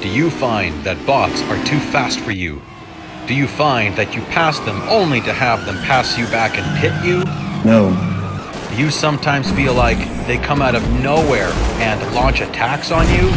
Do you find that bots are too fast for you? Do you find that you pass them only to have them pass you back and pit you? No. Do you sometimes feel like they come out of nowhere and launch attacks on you?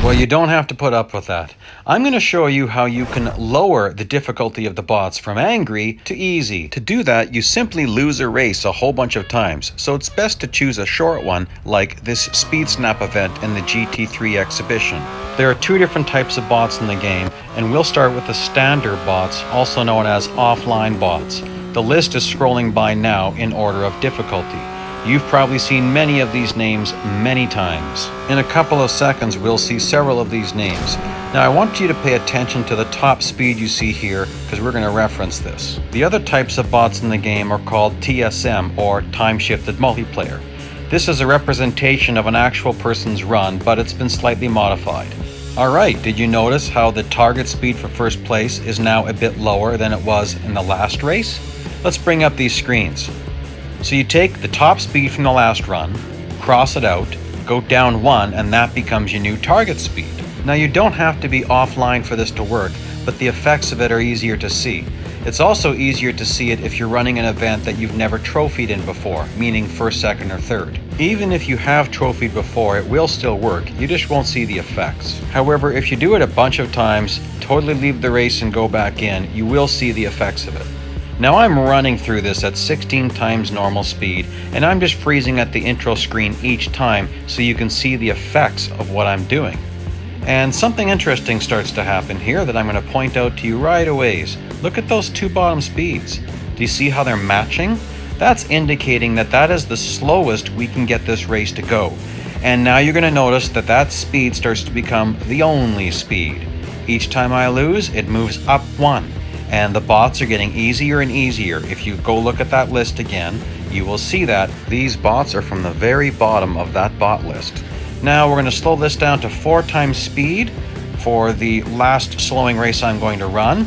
Well, you don't have to put up with that. I'm going to show you how you can lower the difficulty of the bots from angry to easy. To do that, you simply lose a race a whole bunch of times, so it's best to choose a short one like this Speed Snap event in the GT3 exhibition. There are two different types of bots in the game, and we'll start with the standard bots, also known as offline bots. The list is scrolling by now in order of difficulty. You've probably seen many of these names many times. In a couple of seconds, we'll see several of these names. Now, I want you to pay attention to the top speed you see here, because we're going to reference this. The other types of bots in the game are called TSM, or Time-Shifted Multiplayer. This is a representation of an actual person's run, but it's been slightly modified. Alright, did you notice how the target speed for first place is now a bit lower than it was in the last race? Let's bring up these screens. So you take the top speed from the last run, cross it out, go down one, and that becomes your new target speed. Now you don't have to be offline for this to work, but the effects of it are easier to see. It's also easier to see it if you're running an event that you've never trophied in before, meaning first, second, or third. Even if you have trophied before, it will still work, you just won't see the effects. However, if you do it a bunch of times, totally leave the race and go back in, you will see the effects of it. Now I'm running through this at 16 times normal speed, and I'm just freezing at the intro screen each time so you can see the effects of what I'm doing. And something interesting starts to happen here that I'm going to point out to you right away. Look at those two bottom speeds. Do you see how they're matching? That's indicating that that is the slowest we can get this race to go. And now you're going to notice that that speed starts to become the only speed. Each time I lose, it moves up one. And the bots are getting easier and easier. If you go look at that list again, you will see that these bots are from the very bottom of that bot list. Now we're going to slow this down to 4 times speed for the last slowing race I'm going to run.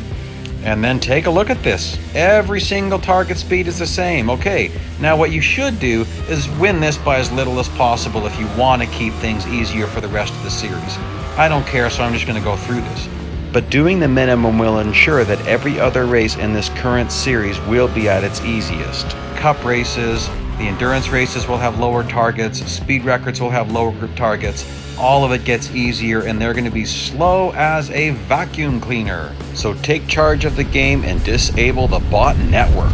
And then take a look at this. Every single target speed is the same. Okay, now what you should do is win this by as little as possible if you want to keep things easier for the rest of the series. I don't care, so I'm just going to go through this. But doing the minimum will ensure that every other race in this current series will be at its easiest. Cup races, the endurance races will have lower targets, speed records will have lower targets, all of it gets easier and they're going to be slow as a vacuum cleaner. So take charge of the game and disable the bot network.